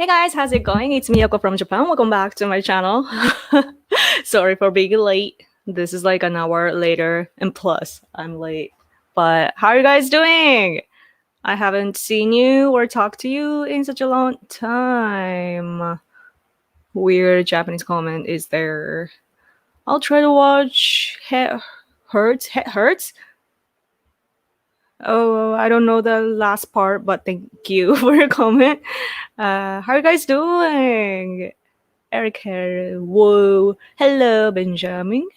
Hey guys, how's it going? It's me, Yoko from Japan. Welcome back to my channel. Sorry for being late. This is like an hour later, and plus, I'm late. But how are you guys doing? I haven't seen you or talked to you in such a long time. Weird Japanese comment is there. I'll try to watch Hurts. Hurts? Oh, I don't know the last part, but thank you for your comment. How are you guys doing? Eric, whoa, hello, Benjamin.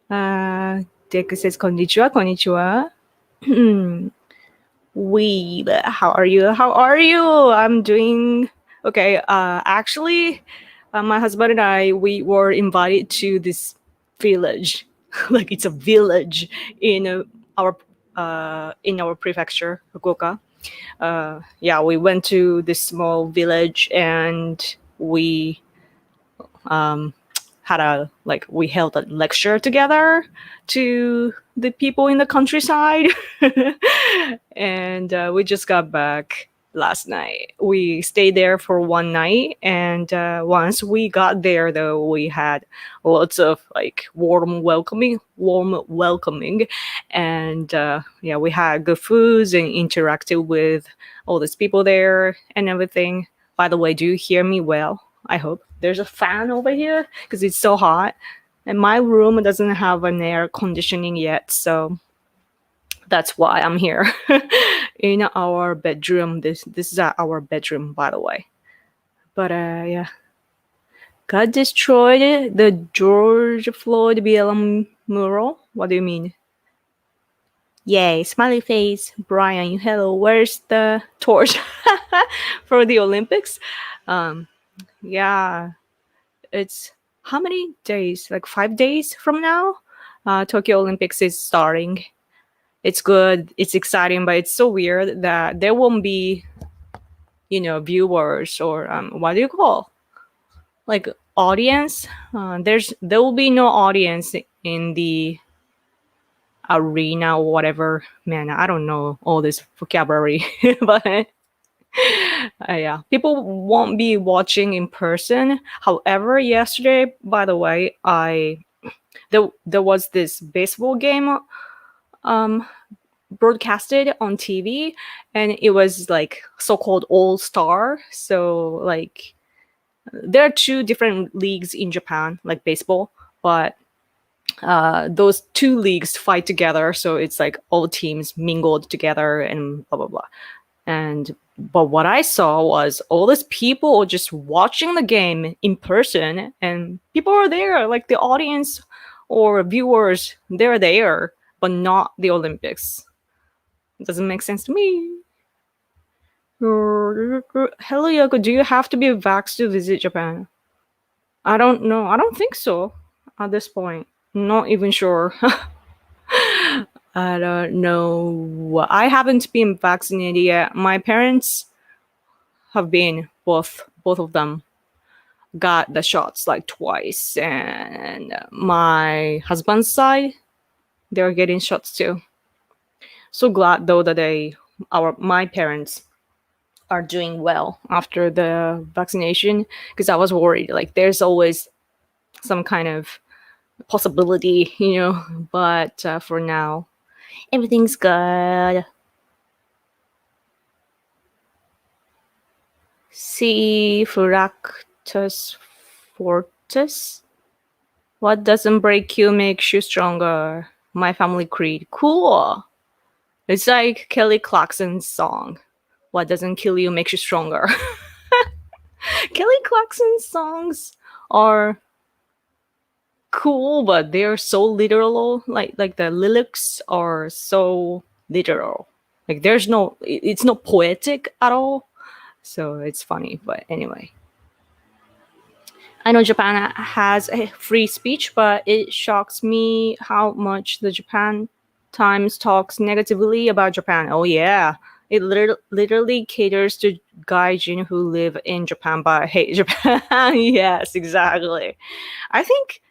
Deku says konnichiwa, konnichiwa. How are you? How are you? I'm doing okay. Actually, my husband and I, we were invited to this village. Like it's a village in our prefecture, Fukuoka. Yeah, we went to this small village and we we held a lecture together to the people in the countryside. And we just got back last night. We stayed there for one night, and once we got there, though, we had lots of like warm welcoming, and yeah, we had good foods and interacted with all these people there and everything. By the way, do you hear me well? I hope. There's a fan over here because it's so hot, and my room doesn't have an air conditioning yet, so that's why I'm here in our bedroom. This is our bedroom, by the way. But yeah, God destroyed the George Floyd BLM mural. What do you mean? Yay, smiley face, Brian. Hello, where's the torch for the Olympics? Yeah, it's how many days? Like 5 days from now? Tokyo Olympics is starting. It's good, it's exciting, but it's so weird that there won't be, viewers or what do you call? Like audience. There will be no audience in the arena or whatever. Man, I don't know all this vocabulary, but yeah, people won't be watching in person. However, yesterday, by the way, there was this baseball game broadcasted on TV, and it was like so-called all-star. So like there are two different leagues in Japan, like baseball, but those two leagues fight together, so it's like all teams mingled together and blah blah blah. And but what I saw was all these people just watching the game in person, and people are there, like the audience or viewers, they're there, but not the Olympics. It doesn't make sense to me. Hello, Yoko. Do you have to be vaxxed to visit Japan? I don't know. I don't think so at this point. Not even sure. I don't know. I haven't been vaccinated yet. My parents have been, both of them got the shots like twice, and my husband's side, they're getting shots too. So glad though that my parents are doing well after the vaccination, because I was worried like there's always some kind of possibility, but for now everything's good. See Fractus Fortis. What doesn't break you makes you stronger. My family creed. Cool. It's like Kelly Clarkson's song. What doesn't kill you makes you stronger. Kelly Clarkson's songs are cool, but they're so literal. Like the lyrics are so literal. Like it's not poetic at all. So it's funny, but anyway. I know Japan has a free speech, but it shocks me how much the Japan Times talks negatively about Japan. Oh yeah, it literally caters to gaijin who live in Japan but hate Japan. Yes, exactly. I think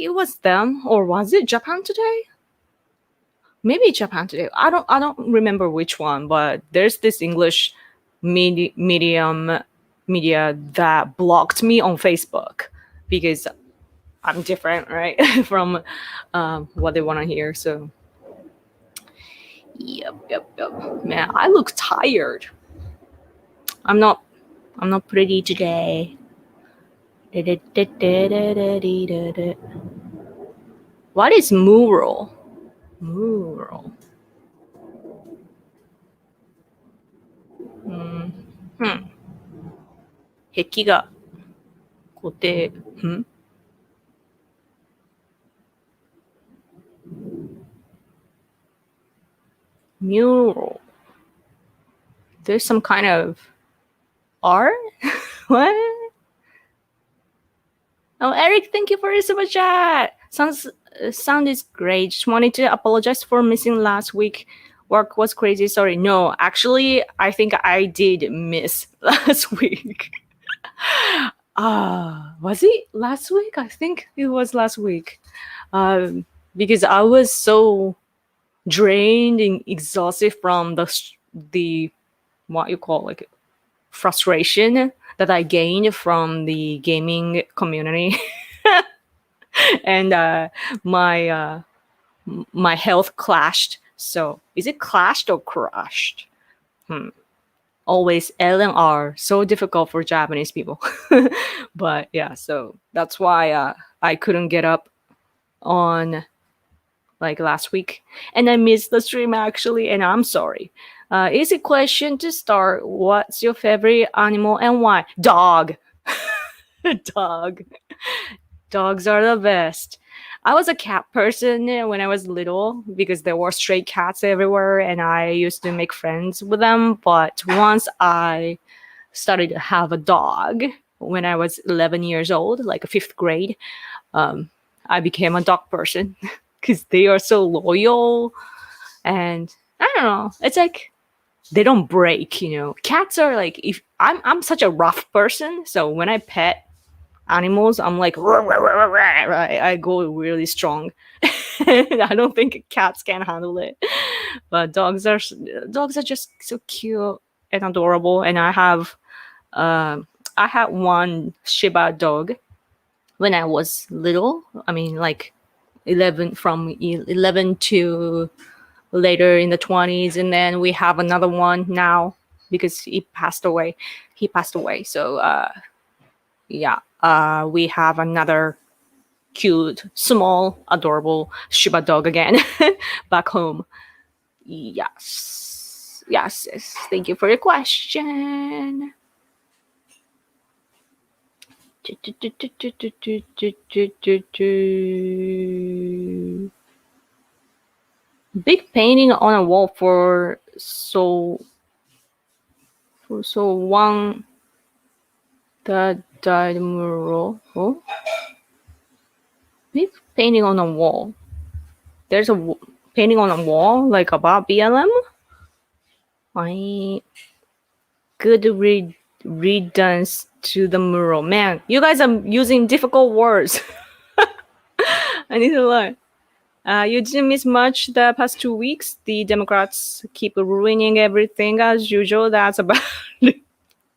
it was them, or was it Japan Today? Maybe Japan Today. I don't remember which one, but there's this English medium media that blocked me on Facebook because I'm different, right, from what they want to hear. So, yep. Man, I look tired. I'm not. I'm not pretty today. What is mural? Mural. Hmm. 壁が固定。Mural. There's some kind of art? What? Oh, Eric, thank you for your super chat. Sound is great. Just wanted to apologize for missing last week. Work was crazy. Sorry. No, actually, I think I did miss last week. Was it last week? I think it was last week. Because I was so drained and exhausted from the what you call like frustration that I gained from the gaming community, and my health clashed. So is it clashed or crushed? Always L and R, so difficult for Japanese people. But yeah, so that's why I couldn't get up on like last week, and I missed the stream actually, and I'm sorry. Easy question to start. What's your favorite animal and why? Dog. Dog. Dogs are the best. I was a cat person when I was little because there were stray cats everywhere and I used to make friends with them. But once I started to have a dog when I was 11 years old, like a fifth grade, I became a dog person because they are so loyal. And I don't know, it's like they don't break, you know. Cats are like, if I'm such a rough person, so when I pet animals, I'm like, right? I go really strong. I don't think cats can handle it, but dogs are just so cute and adorable. And I had one Shiba dog when I was little. I mean, like 11 to later in the 20s, and then we have another one now because he passed away. So yeah, we have another cute, small, adorable Shiba dog again back home. Yes. Thank you for your question. Big painting on a wall for one that died mural. Oh, big painting on a wall. There's a painting on a wall like about BLM. I good readance to the mural. Man, you guys are using difficult words. I need to learn. You didn't miss much the past 2 weeks. The Democrats keep ruining everything as usual. That's about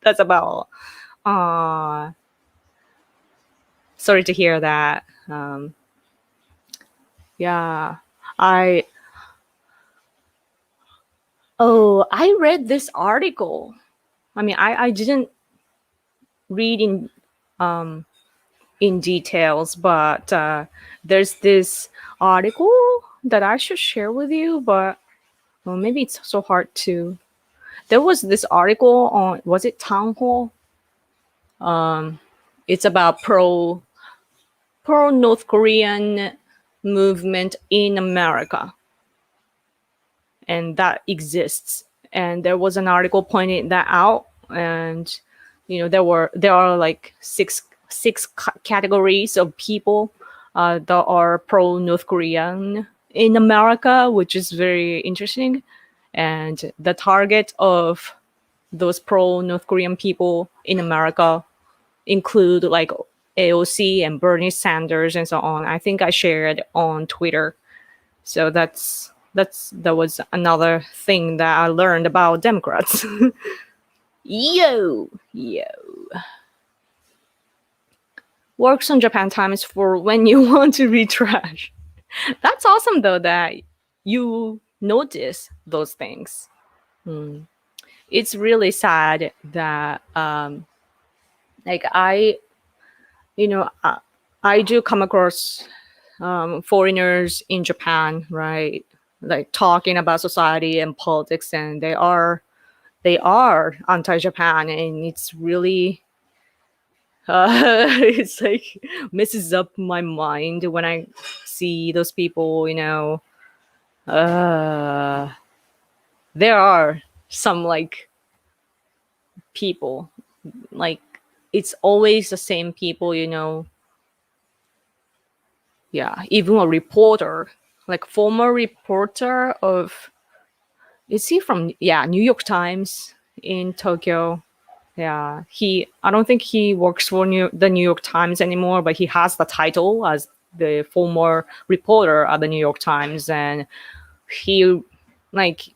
that's about all. Sorry to hear that. Yeah, I read this article. I mean, I didn't read in details, but there's this article that I should share with you, but well, maybe it's so hard to. There was this article on, was it Town Hall? It's about pro North Korean movement in America, and that exists. And there was an article pointing that out, and you know there are like six categories of people that are pro North Korean in America, which is very interesting. And the target of those pro North Korean people in America include like AOC and Bernie Sanders and so on. I think I shared on Twitter. So that was another thing that I learned about Democrats. Yo, yo. Works on Japan time is for when you want to read trash. That's awesome though that you notice those things. Hmm. It's really sad that like I do come across foreigners in Japan, right? Like talking about society and politics, and they are anti-Japan, and it's really it's like messes up my mind when I see those people. Uh, there are some like people like it's always the same people. Yeah, even a reporter, like former reporter of, is he from, yeah, New York Times in Tokyo. Yeah, I don't think he works for the New York Times anymore, but he has the title as the former reporter at the New York Times. And he like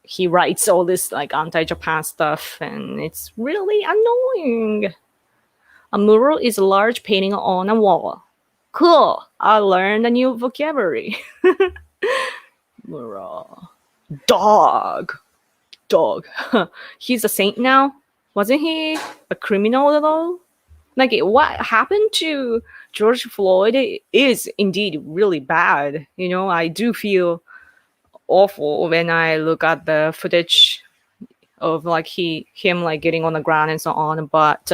he writes all this like anti-Japan stuff, and it's really annoying. A mural is a large painting on a wall. Cool. I learned a new vocabulary. Mural. Dog. Dog. He's a saint now. Wasn't he a criminal though? Like what happened to George Floyd is indeed really bad. I do feel awful when I look at the footage of like him like getting on the ground and so on. But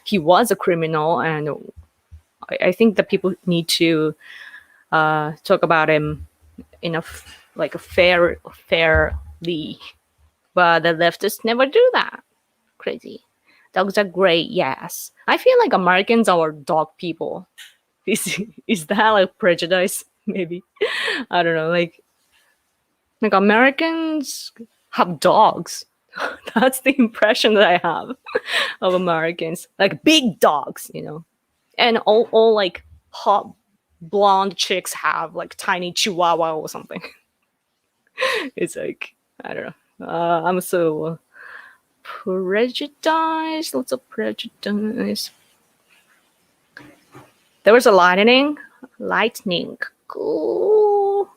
he was a criminal, and I think that people need to talk about him in a fairly. But the leftists never do that. Crazy. Dogs are great, yes. I feel like Americans are dog people. Is that like prejudice? Maybe. I don't know. Like Americans have dogs. That's the impression that I have of Americans. Like big dogs. And all like hot blonde chicks have like tiny chihuahua or something. It's like, I don't know. I'm so prejudiced. Lots of prejudice. There was a lightning. Cool.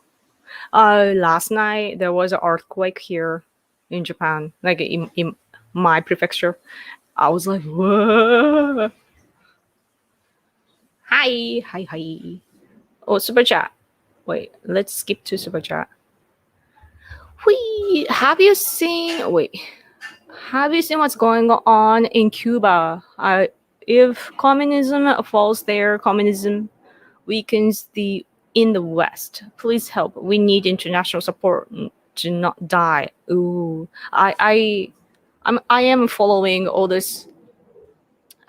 Last night there was an earthquake here in Japan, like in my prefecture. I was like, whoa. Hi, hi, hi. Oh, super chat. Wait, let's skip to super chat. Have you seen what's going on in Cuba? If communism falls there, communism weakens in the West. Please help. We need international support to not die. Ooh, I am following all this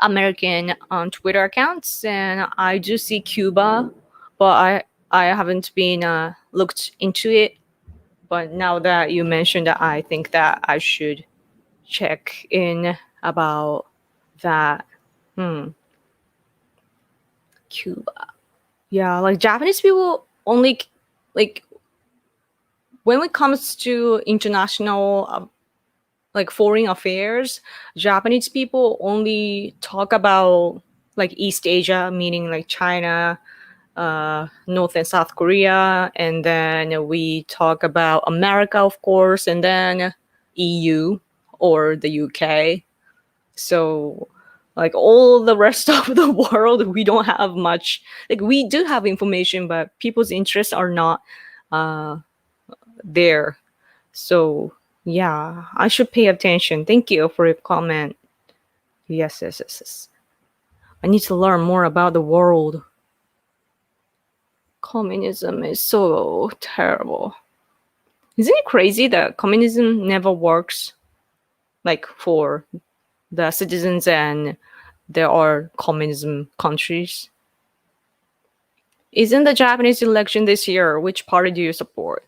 American on Twitter accounts, and I do see Cuba, but I haven't been looked into it. But now that you mentioned that, I think that I should check in about that. Cuba. Yeah, like Japanese people only like when it comes to international like foreign affairs, Japanese people only talk about like East Asia, meaning like China, North and South Korea, and then we talk about America, of course, and then EU or the UK. So like all the rest of the world, we don't have much. Like we do have information, but people's interests are not there. So yeah, I should pay attention. Thank you for your comment. Yes, yes, yes, yes. I need to learn more about the world. Communism is so terrible. Isn't it crazy that communism never works like for the citizens, and there are communism countries? Isn't the Japanese election this year? Which party do you support?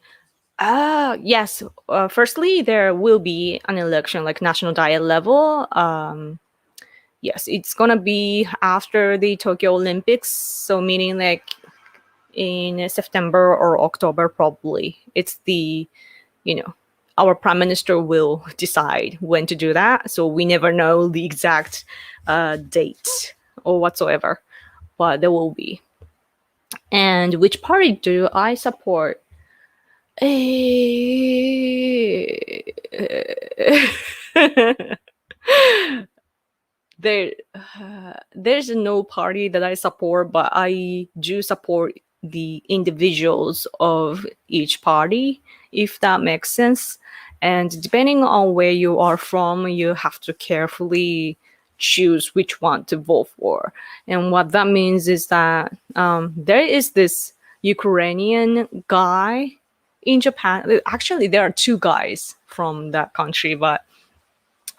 Yes. Firstly, there will be an election like national diet level. Yes, it's gonna be after the Tokyo Olympics, so meaning like in September or October probably. It's the, you know, our prime minister will decide when to do that. So we never know the exact date or whatsoever, but there will be. And which party do I support? there there's no party that I support, but I do support the individuals of each party, if that makes sense. And depending on where you are from, you have to carefully choose which one to vote for. And what that means is that there is this Ukrainian guy in Japan. Actually, there are two guys from that country, but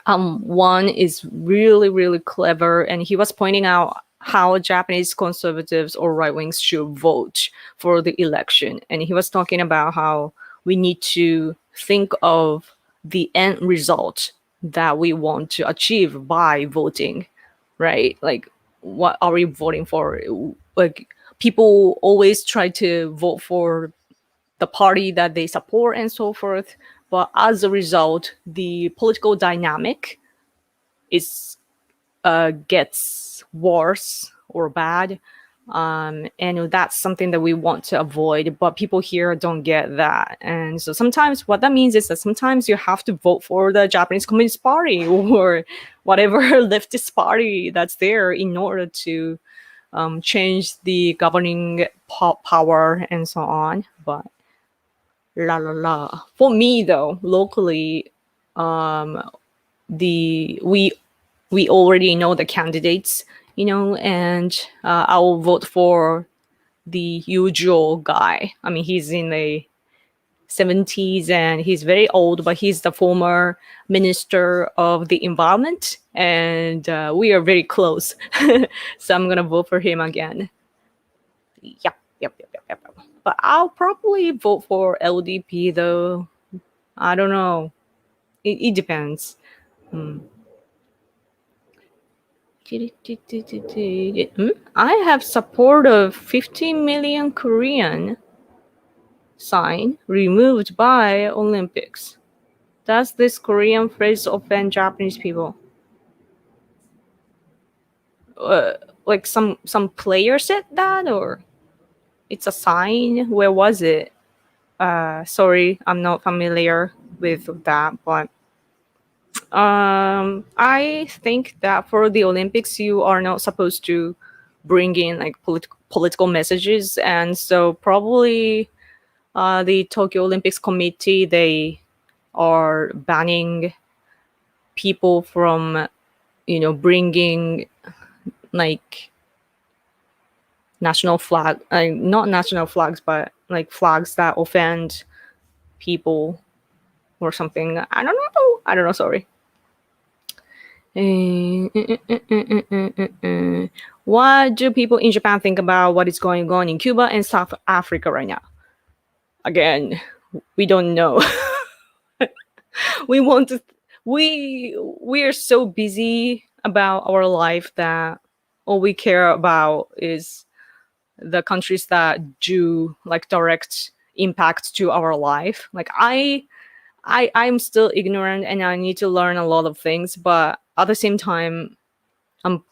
one is really, really clever, and he was pointing out how Japanese conservatives or right wings should vote for the election. And he was talking about how we need to think of the end result that we want to achieve by voting, right? Like, what are we voting for? Like, people always try to vote for the party that they support and so forth. But as a result, the political dynamic is gets worse or bad. And that's something that we want to avoid, but people here don't get that. And so sometimes what that means is that sometimes you have to vote for the Japanese Communist Party or whatever leftist party that's there in order to change the governing power and so on. But la la la. For me though, locally, the we already know the candidates, and I'll vote for the usual guy. I mean, he's in the 70s and he's very old, but he's the former minister of the environment, and we are very close. So I'm gonna vote for him again. Yep. But I'll probably vote for LDP though. I don't know. It depends. I have support of 15 million Korean sign removed by Olympics. Does this Korean phrase offend Japanese people? Like some player said that, or it's a sign? Where was it? Sorry, I'm not familiar with that, but I think that for the Olympics, you are not supposed to bring in like political messages, and so probably the Tokyo Olympics committee, they are banning people from bringing like national flag, not national flags, but like flags that offend people or something. I don't know. Sorry. What do people in Japan think about what is going on in Cuba and South Africa right now? Again, we don't know. We want to. We are so busy about our life that all we care about is the countries that do like direct impact to our life. Like I'm still ignorant and I need to learn a lot of things, but at the same time, I'm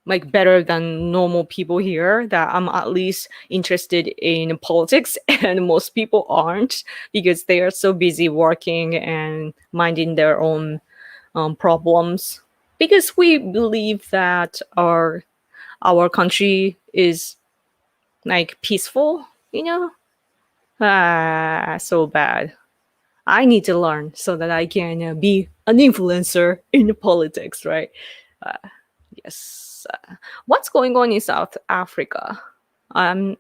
like better than normal people here, that I'm at least interested in politics, and most people aren't because they are so busy working and minding their own problems, because we believe that our country is like peaceful, so bad. I need to learn so that I can be an influencer in politics, right? Yes. What's going on in South Africa? Man,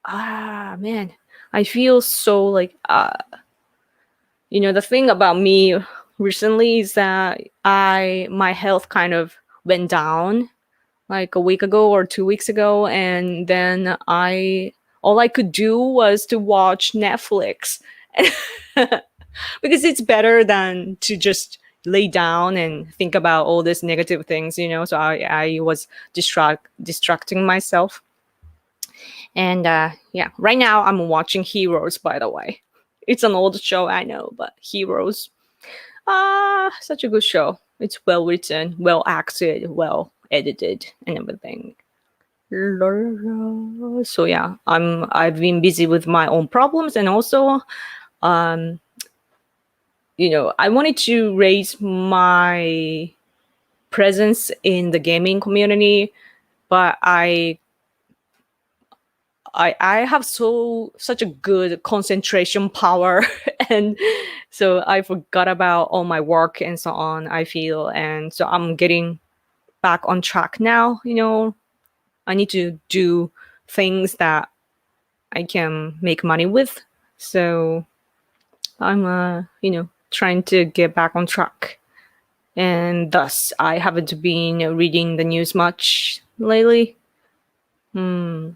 I feel so like the thing about me recently is that my health kind of went down like a week ago or 2 weeks ago, and then all I could do was to watch Netflix. Because it's better than to just lay down and think about all these negative things, so I was distracting myself. And yeah, right now I'm watching Heroes, by the way. It's an old show, I know, but Heroes. Such a good show. It's well written, well acted, well edited, and everything. So yeah, I've been busy with my own problems, and also, um, I wanted to raise my presence in the gaming community, but I have such a good concentration power, and so I forgot about all my work and so on. I feel, and so I'm getting back on track now. I need to do things that I can make money with. So I'm trying to get back on track, and thus I haven't been reading the news much lately. Hmm.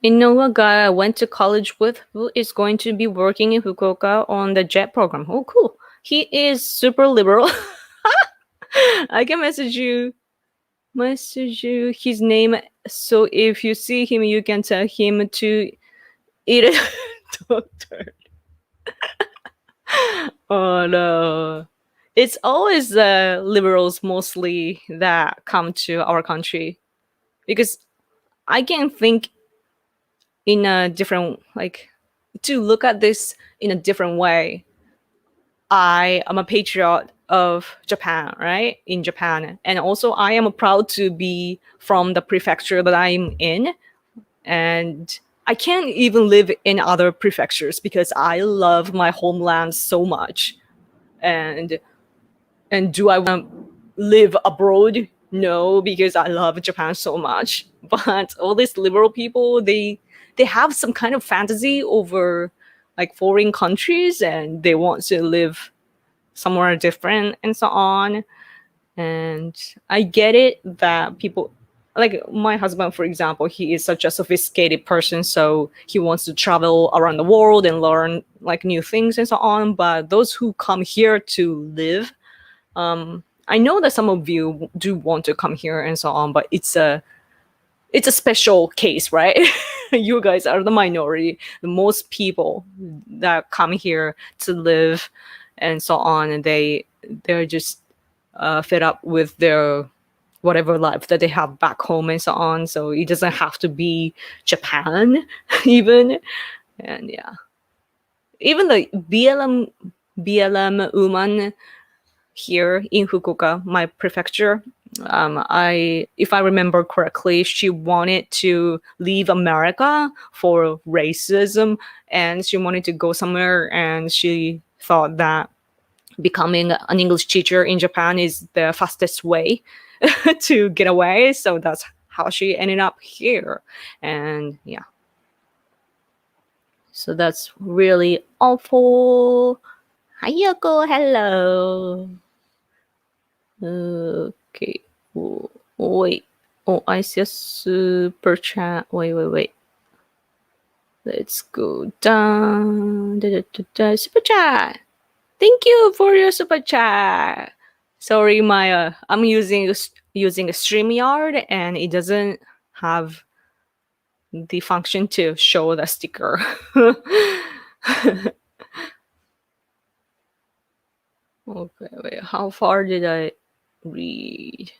A guy I went to college with who is going to be working in Fukuoka on the JET program. Oh, cool. He is super liberal. I can message you his name. So if you see him, you can tell him to eat it. Doctor. Oh no. It's always the liberals mostly that come to our country, because I can think in a different, like, to look at this in a different way. I am a patriot of Japan, right? In Japan. And also I am proud to be from the prefecture that I'm in. And I can't even live in other prefectures because I love my homeland so much. And do I want to live abroad? No, because I love Japan so much. But all these liberal people, they have some kind of fantasy over like foreign countries, and they want to live somewhere different and so on. And I get it that people, like my husband, for example, he is such a sophisticated person, so he wants to travel around the world and learn like new things and so on. But those who come here to live, I know that some of you do want to come here and so on, but it's a special case, right? You guys are the minority. The most people that come here to live and so on, and they're just fed up with their whatever life that they have back home and so on. So it doesn't have to be Japan, even. And yeah, even the BLM woman here in Fukuoka, my prefecture. If I remember correctly, she wanted to leave America for racism, and she wanted to go somewhere, and she thought that becoming an English teacher in Japan is the fastest way to get away. So that's how she ended up here, and yeah. So that's really awful. Hi Yoko, hello. Okay. Oh, wait. Oh, I see a super chat. Wait. Let's go down. Super chat. Thank you for your super chat. Sorry, my I'm using a StreamYard, and it doesn't have the function to show the sticker. Okay, wait. How far did I read?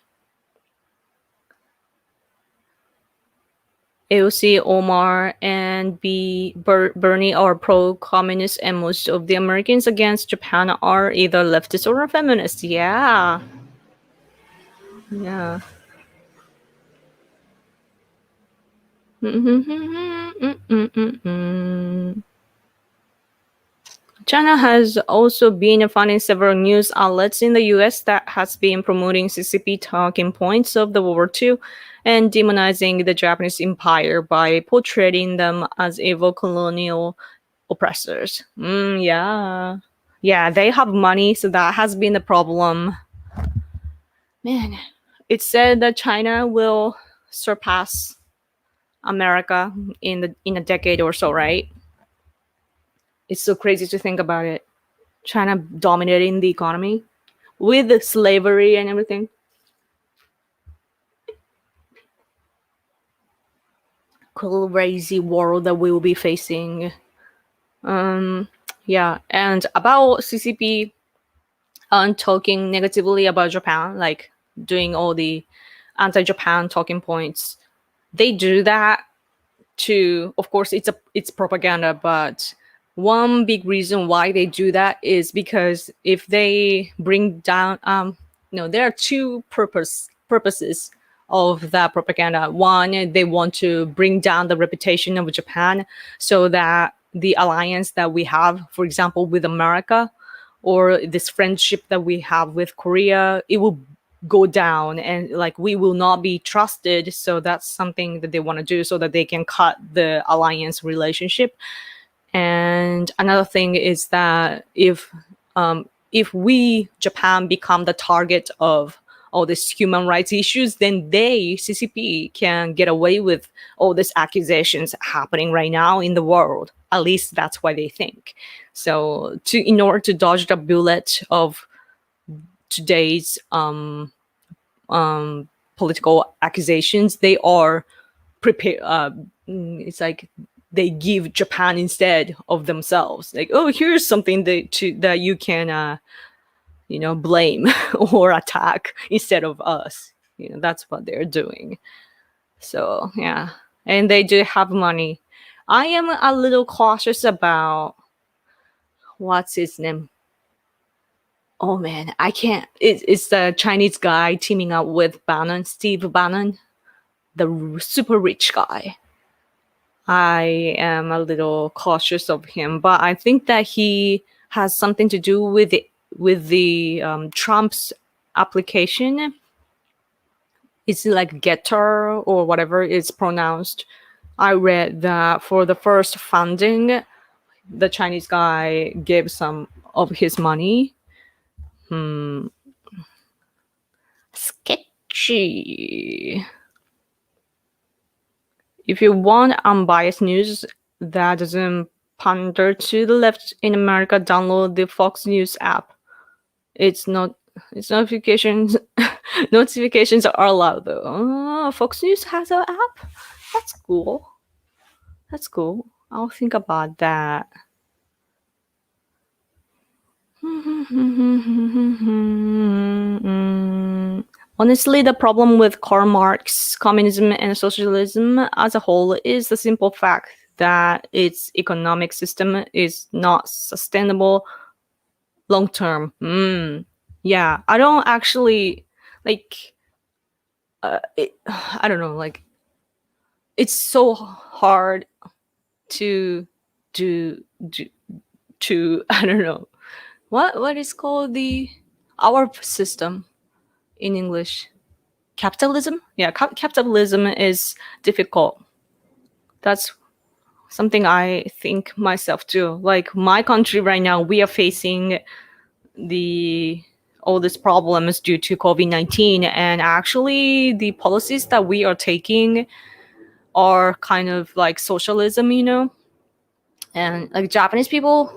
AOC, Omar, and Bernie are pro-communist, and most of the Americans against Japan are either leftist or feminist. Yeah. Yeah. China has also been funding several news outlets in the US that has been promoting CCP talking points of the World War II and demonizing the Japanese Empire by portraying them as evil colonial oppressors. Yeah. Yeah, they have money, so that has been the problem. Man, it's said that China will surpass America in a decade or so, right? It's so crazy to think about it. China dominating the economy with slavery and everything. Crazy world that we will be facing. Yeah, and about CCP talking negatively about Japan, like doing all the anti-Japan talking points, they do that to, of course, it's propaganda, but one big reason why they do that is because if they bring down no, there are two purposes of that propaganda. One, they want to bring down the reputation of Japan so that the alliance that we have, for example, with America, or this friendship that we have with Korea, it will go down, and like we will not be trusted. So that's something that they want to do so that they can cut the alliance relationship. And another thing is that if we, Japan, become the target of all these human rights issues, then they, CCP, can get away with all these accusations happening right now in the world. At least that's why they think. So in order to dodge the bullet of today's political accusations, they are prepare. It's like they give Japan instead of themselves. Like, oh, here's something that you can, blame or attack instead of us. That's what they're doing. So yeah, and they do have money. I am a little cautious about what's his name. Oh man, I can't. It's the Chinese guy teaming up with Bannon, Steve Bannon, the super rich guy. I am a little cautious of him, but I think that he has something to do with the Trump's application. It's like Getter or whatever it's pronounced. I read that for the first funding, the Chinese guy gave some of his money. Sketchy. If you want unbiased news that doesn't pander to the left in America, download the Fox News app. Its notifications notifications are allowed though. Oh, Fox News has an app. That's cool. That's cool. I'll think about that. Honestly, the problem with Karl Marx, communism, and socialism as a whole is the simple fact that its economic system is not sustainable long term. Yeah, I don't actually like. I don't know. Like, it's so hard to do to I don't know what is called our system in English. Capitalism. Yeah, capitalism is difficult. That's something I think myself too. Like my country right now, we are facing all these problems due to COVID-19, and actually the policies that we are taking are kind of like socialism, and like Japanese people,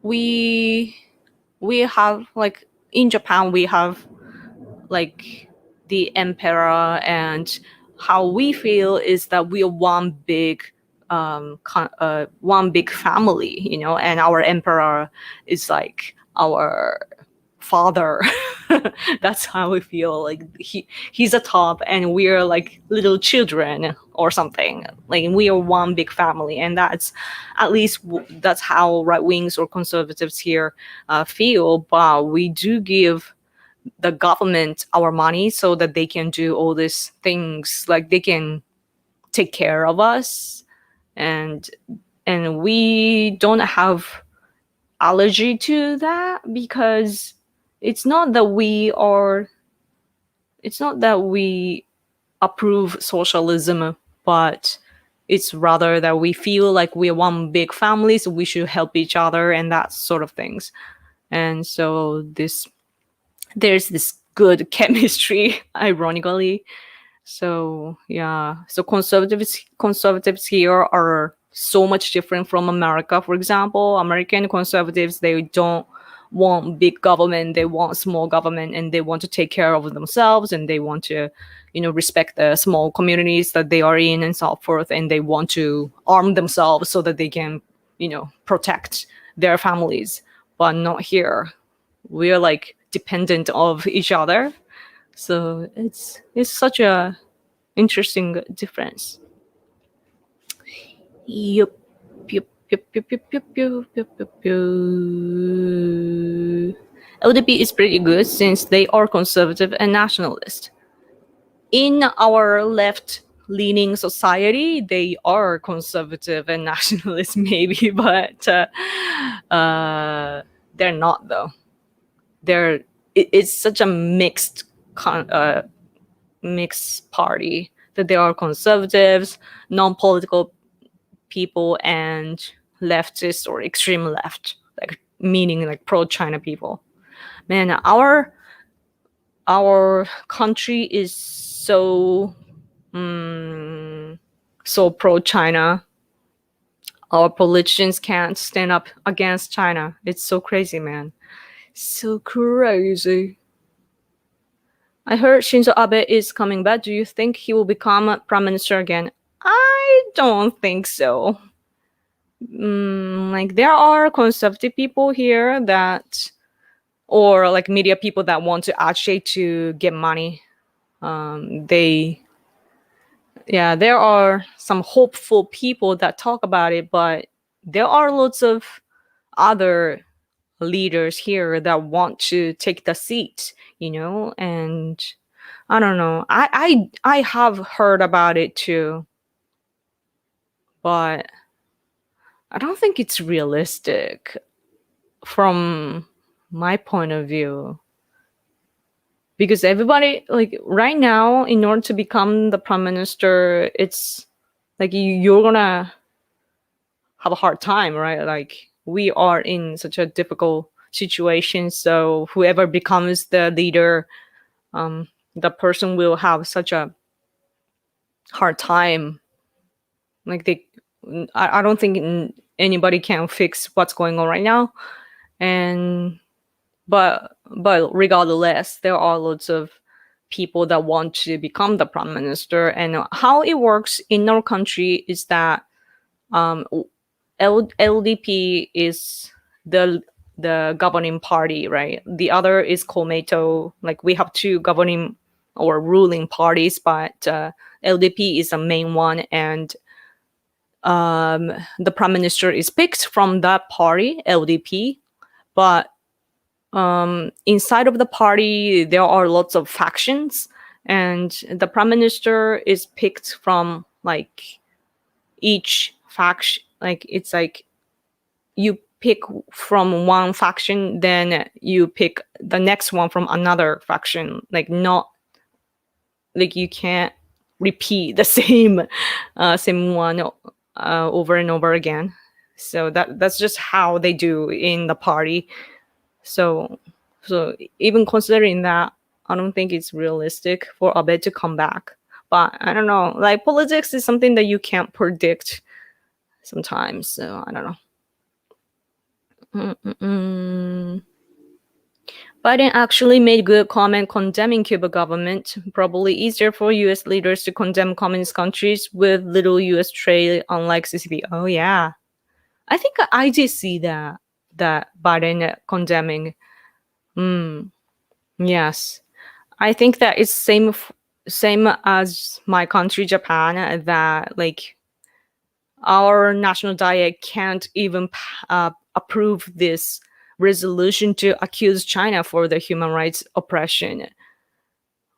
we have like in Japan we have like the emperor, and how we feel is that we are one big family, and our emperor is like our father. That's how we feel. Like he's a top, and we're like little children or something. Like we are one big family, and that's at least that's how right wings or conservatives here feel. But we do give the government our money so that they can do all these things, like they can take care of us, and we don't have allergy to that, because it's not that we approve socialism, but it's rather that we feel like we're one big family, so we should help each other and that sort of things. And so there's this good chemistry, ironically. So yeah, so conservatives here are so much different from America. For example, American conservatives, they don't want big government, they want small government, and they want to take care of themselves, and they want to, respect the small communities that they are in and so forth, and they want to arm themselves so that they can, protect their families. But not here. We are like dependent of each other. So it's such a interesting difference. Yup. Yup. Yup. Yup. Yup. Yup. Yup. Yup. Yup. Yup. LDP is pretty good since they are conservative and nationalist. In our left-leaning society, they are conservative and nationalist, maybe, but they're not though. It's such a mixed party that there are conservatives, non-political people, and leftist or extreme left, like meaning like pro-China people. Man, our country is so so pro-China. Our politicians can't stand up against China. It's so crazy, man. So crazy. I heard Shinzo Abe is coming back. Do you think he will become prime minister again? I don't think so. Like there are conservative people here that, or like media people that want to actually to get money. There are some hopeful people that talk about it, but there are lots of other leaders here that want to take the seat, and I don't know. I have heard about it too, but I don't think it's realistic from my point of view. Because everybody, like right now, in order to become the prime minister, it's like you're gonna have a hard time, right? Like we are in such a difficult situation. So whoever becomes the leader, the person will have such a hard time. Like I don't think anybody can fix what's going on right now. But regardless, there are lots of people that want to become the prime minister. And how it works in our country is that LDP is the governing party, right? The other is Komeito. Like we have two governing or ruling parties, but LDP is the main one, and the prime minister is picked from that party, LDP. But inside of the party, there are lots of factions, and the prime minister is picked from like each faction. Like it's like you pick from one faction, then you pick the next one from another faction. Like not like you can't repeat the same one over and over again. So that's just how they do in the party. So even considering that, I don't think it's realistic for Abe to come back. But I don't know. Like politics is something that you can't predict sometimes. So I don't know. Biden actually made good comment condemning Cuba government. Probably easier for U.S. leaders to condemn communist countries with little U.S. trade, unlike CCP. Oh yeah, I think I did see that Biden condemning. Yes, I think that it's same as my country, Japan. That like our national diet can't even approve this resolution to accuse China for the human rights oppression.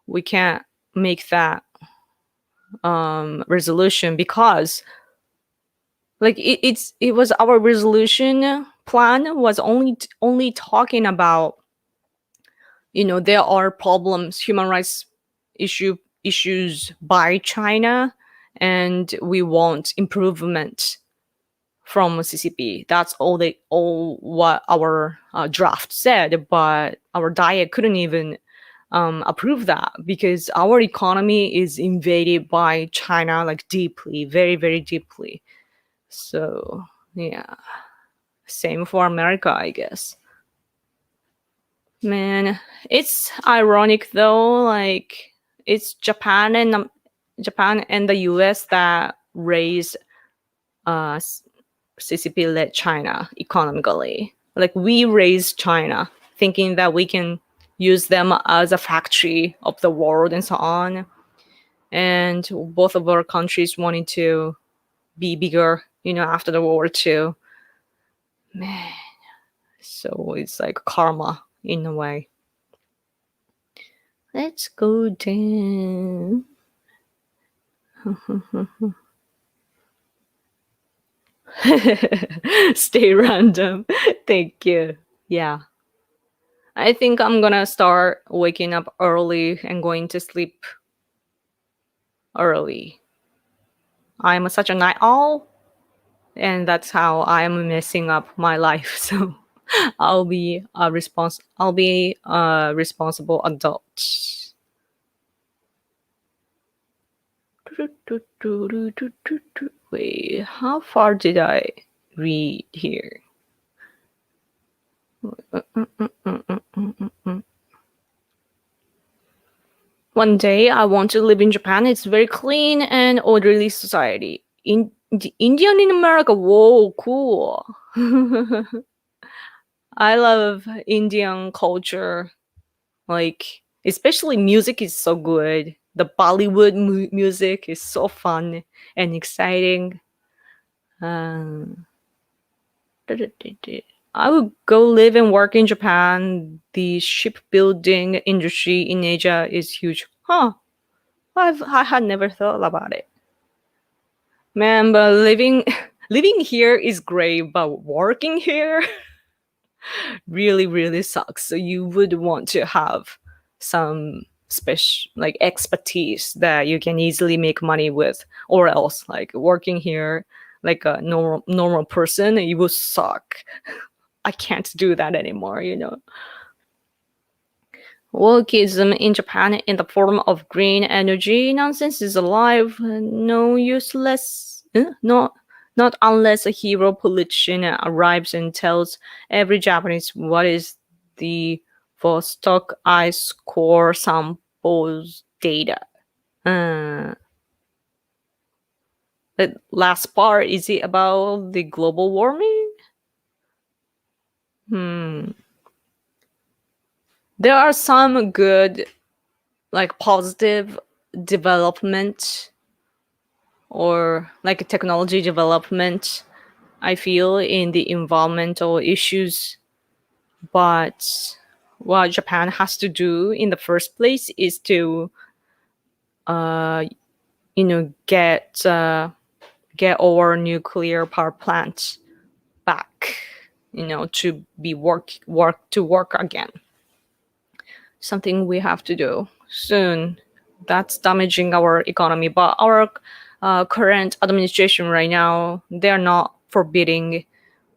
We can't make that resolution because like it was our resolution plan was only talking about there are problems, human rights issues by China, and we want improvement from CCP. That's all what our draft said, but our diet couldn't even approve that because our economy is invaded by China like deeply, very, very deeply. So yeah, same for America, I guess. Man, it's ironic though. Like it's Japan and the U.S. that raised uh, CCP led China economically. Like we raised China, thinking that we can use them as a factory of the world and so on. And both of our countries wanted to be bigger, after the World War II. Man, so it's like karma in a way. Let's go down. Stay random. Thank you. Yeah. I think I'm gonna start waking up early and going to sleep early. I'm such a night owl, and that's how I'm messing up my life. So I'll be a responsible adult. Wait, how far did I read here? One day I want to live in Japan. It's very clean and orderly society. The Indian in America. Whoa, cool. I love Indian culture. Like, especially music is so good. The Bollywood music is so fun and exciting. Um, I would go live and work in Japan. The shipbuilding industry in Asia is huge. Huh. I had never thought about it. Man, but living living here is great, but working here really, really sucks. So you would want to have some special like expertise that you can easily make money with, or else like working here like a normal person, it will suck. I can't do that anymore. Wokeism in Japan in the form of green energy nonsense is alive. No useless. Not unless a hero politician arrives and tells every Japanese what is the Vostok ice core samples data. Uh, the last part, is it about the global warming? There are some good, like positive development or like technology development, I feel, in the environmental issues. But what Japan has to do in the first place is to, uh, get our nuclear power plant back, to be work again. Something we have to do soon. That's damaging our economy. But our current administration right now, they're not forbidding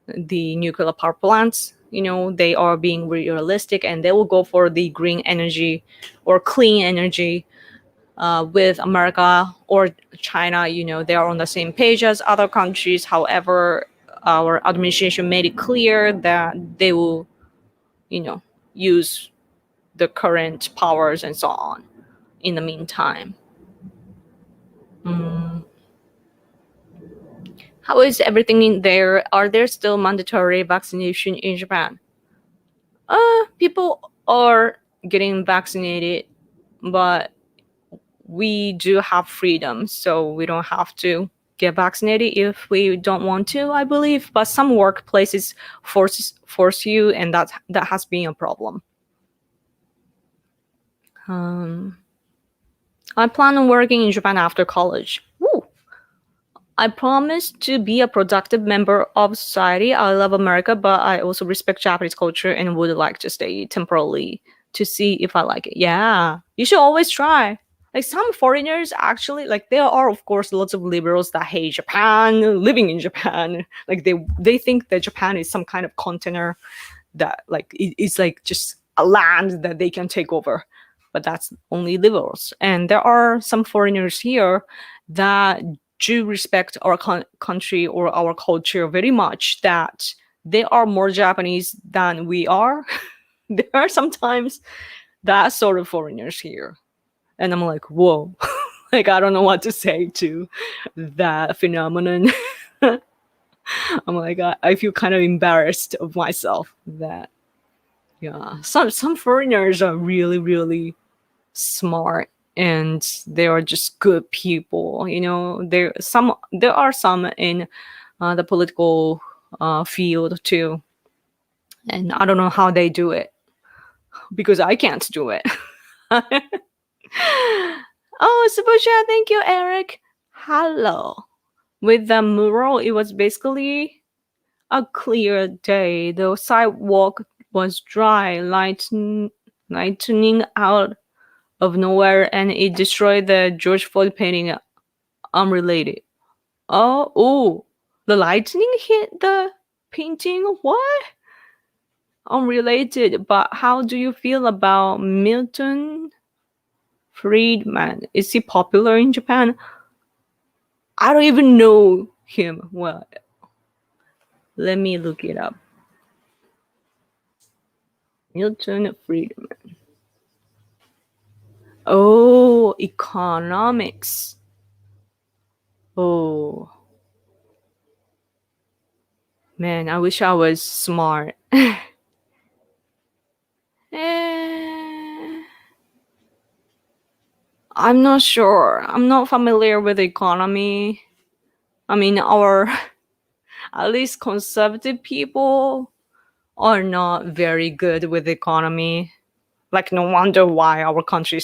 the nuclear power plants. They are being realistic and they will go for the green energy or clean energy. With America or China, they are on the same page as other countries. However, our administration made it clear that they will, use the current powers and so on in the meantime. How is everything in there? Are there still mandatory vaccination in Japan? People are getting vaccinated, but we do have freedom, so we don't have to get vaccinated if we don't want to, I believe. But some workplaces force you, and that has been a problem. Um, I plan on working in Japan after college. Woo! I promise to be a productive member of society. I love America, but I also respect Japanese culture and would like to stay temporarily to see if I like it. Yeah, you should always try. Like some foreigners actually, like there are of course lots of liberals that hate Japan, living in Japan. Like they think that Japan is some kind of container that like it's like just a land that they can take over. But that's only liberals. And there are some foreigners here that do respect our country or our culture very much, that they are more Japanese than we are. There are sometimes that sort of foreigners here. And I'm like, whoa. Like, I don't know what to say to that phenomenon. I'm like, I feel kind of embarrassed of myself that, yeah, some foreigners are really, really smart, and they are just good people. There are some in the political field too, and I don't know how they do it because I can't do it. Oh, Subusha, thank you, Eric. Hello. With the mural, it was basically a clear day. The sidewalk was dry, lightning out of nowhere, and it destroyed the George Floyd painting. Unrelated. Oh, the lightning hit the painting? What? Unrelated, but how do you feel about Milton Friedman? Is he popular in Japan? I don't even know him. Well, let me look it up. Milton Friedman. Oh, economics. Oh, man, I wish I was smart. Eh, I'm not sure. I'm not familiar with the economy. I mean, our at least conservative people are not very good with the economy. Like, no wonder why our country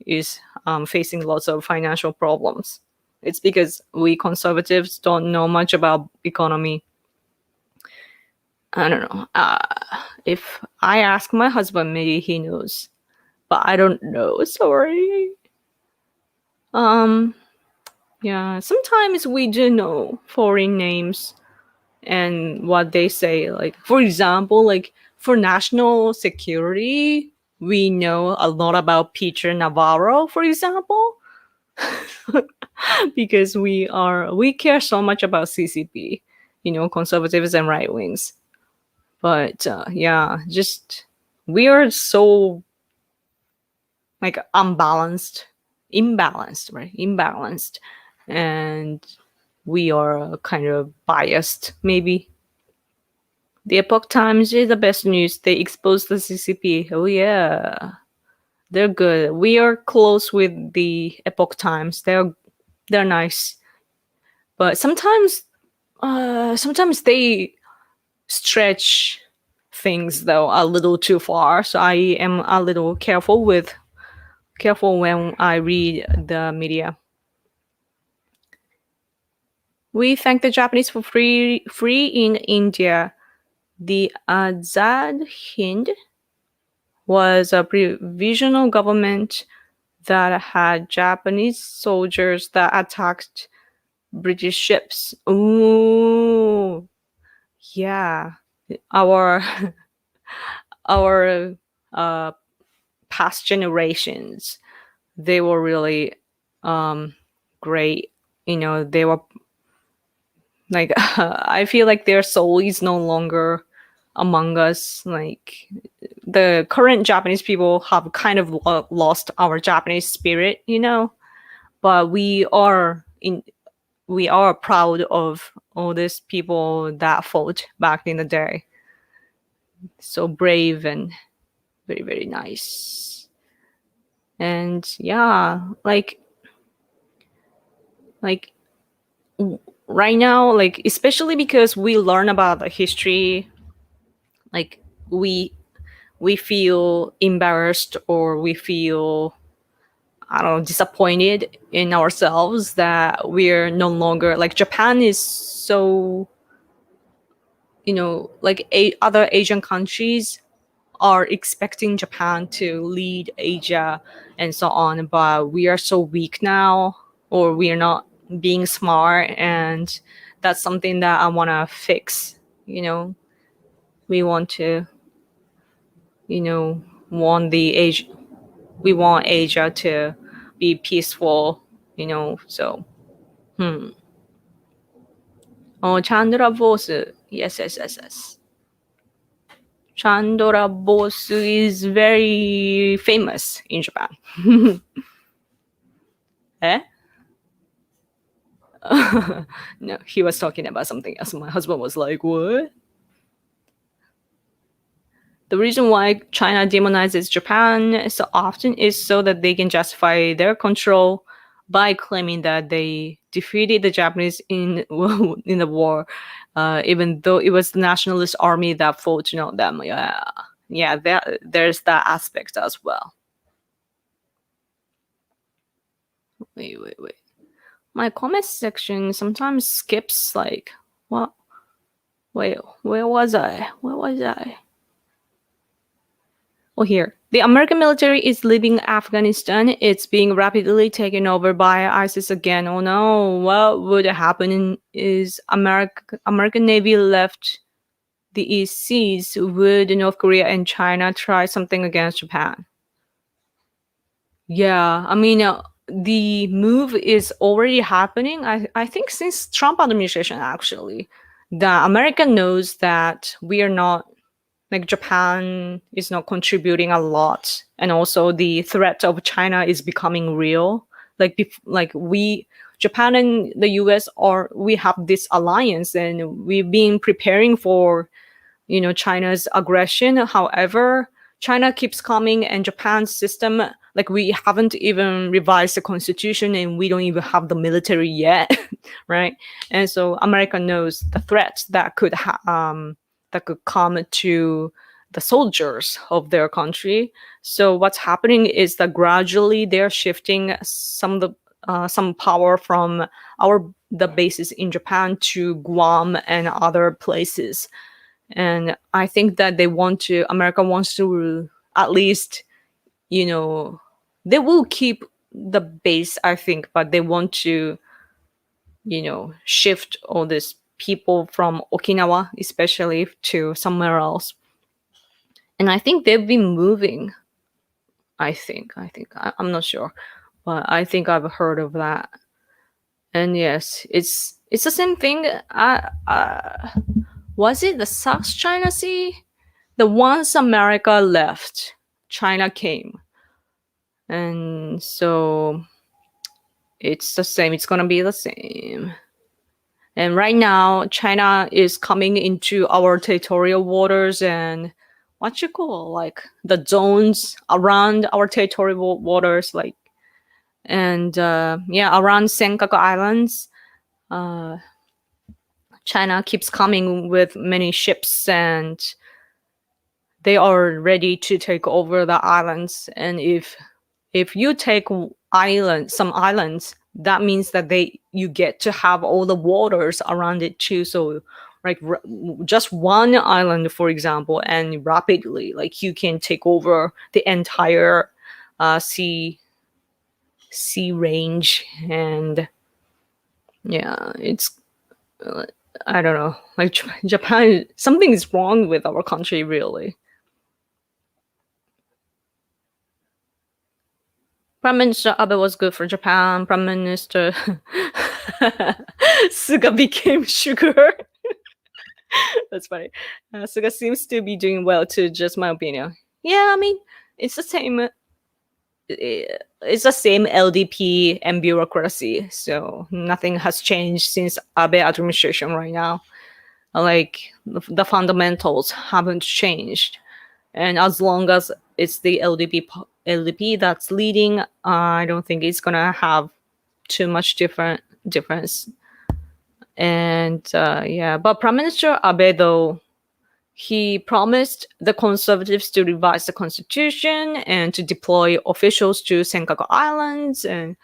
is facing lots of financial problems. It's because we conservatives don't know much about economy. I don't know. If I ask my husband, maybe he knows, but I don't know. Sorry. Um. Yeah. Sometimes we do know foreign names and what they say. Like, for example, like for national security, we know a lot about Peter Navarro, for example, because we care so much about CCP, conservatives and right wings. But yeah, just we are so like imbalanced, right? Imbalanced, and we are kind of biased, maybe. The Epoch Times is the best news. They exposed the CCP. Oh yeah, they're good. We are close with the Epoch Times. They're nice, but sometimes they stretch things though a little too far. So I am a little careful when I read the media. We thank the Japanese for free in India. The Azad Hind was a provisional government that had Japanese soldiers that attacked British ships. Ooh, yeah. Our our past generations, they were really great. They were like I feel like their soul is no longer among us. Like the current Japanese people have kind of lost our Japanese spirit, but we are proud of all these people that fought back in the day. So brave and very, very nice. And yeah, like right now, like especially because we learn about the history, like we we feel embarrassed or we feel, I don't know, disappointed in ourselves that we're no longer like Japan is so, like other Asian countries are expecting Japan to lead Asia and so on, but we are so weak now, or we are not being smart, and that's something that I want to fix. We want to, you know, want the Asia, we want Asia to be peaceful, So, hmm. Oh, Chandra Bose. Yes, yes, yes, yes. Chandora Bose is very famous in Japan. Eh? No, he was talking about something else. My husband was like, what? The reason why China demonizes Japan so often is so that they can justify their control by claiming that they defeated the Japanese in in the war, even though it was the nationalist army that fought, them. Yeah, yeah, there's that aspect as well. Wait. My comment section sometimes skips like what? Wait, where was I? Where was I? Oh, here. The American military is leaving Afghanistan. It's being rapidly taken over by ISIS again. Oh no, what would happen is American Navy left the East Seas. Would North Korea and China try something against Japan? Yeah, I mean, the move is already happening. I think since Trump administration, actually, the America knows that we are not like Japan is not contributing a lot, and also the threat of China is becoming real. Like we, Japan and the U.S. we have this alliance, and we've been preparing for China's aggression. However, China keeps coming, and Japan's system, like we haven't even revised the constitution, and we don't even have the military yet, right? And so America knows the threats that could come to the soldiers of their country. So what's happening is that gradually they're shifting some power from the bases in Japan to Guam and other places. And I think that America wants to at least, they will keep the base, I think, but they want to, shift all these people from Okinawa, especially, to somewhere else. And I think they've been moving. I'm not sure, but I think I've heard of that. And yes, it's the same thing. Was it the South China Sea? The once America left, China came. And so it's the same. It's going to be the same. And right now, China is coming into our territorial waters and what you call like the zones around our territorial waters, like, and around Senkaku Islands. China keeps coming with many ships, and they are ready to take over the islands. And if you take some islands, that means that you get to have all the waters around it too. So like just one island, for example, and rapidly, like you can take over the entire sea range. And yeah, it's I don't know, like Japan, something is wrong with our country, really. Prime Minister Abe was good for Japan. Prime Minister Suga became sugar. That's funny. Suga seems to be doing well too, just my opinion. Yeah, I mean, it's the same. It's the same LDP and bureaucracy, so nothing has changed since Abe administration right now. Like the fundamentals haven't changed, and as long as it's the LDP that's leading, I don't think it's gonna have too much difference. And but Prime Minister Abe, though, he promised the conservatives to revise the constitution and to deploy officials to Senkaku Islands, and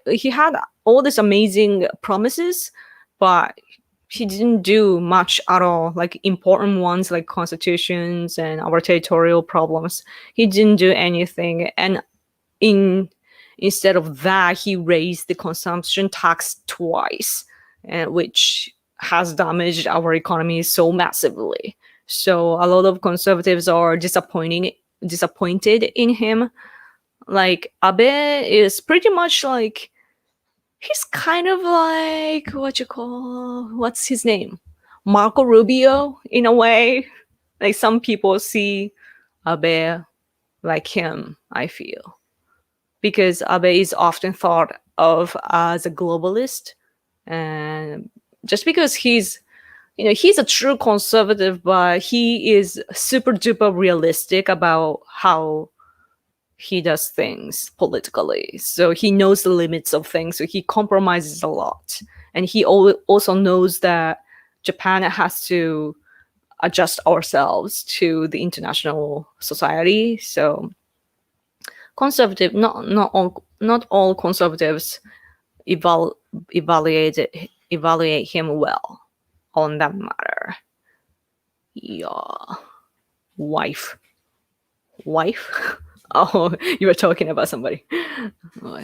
he had all these amazing promises, but he didn't do much at all, like important ones like constitutions and our territorial problems. He didn't do anything. And instead of that, he raised the consumption tax twice, which has damaged our economy so massively. So a lot of conservatives are disappointed in him. Like Abe is pretty much like, he's kind of like what's his name? Marco Rubio in a way. Like some people see Abe like him, I feel. Because Abe is often thought of as a globalist, and just because he's a true conservative, but he is super duper realistic about how he does things politically. So he knows the limits of things, so he compromises a lot. And he also knows that Japan has to adjust ourselves to the international society. So conservative, not all conservatives eval, evaluate evaluate him well on that matter. Yeah, wife, wife. Oh, you were talking about somebody. Oh,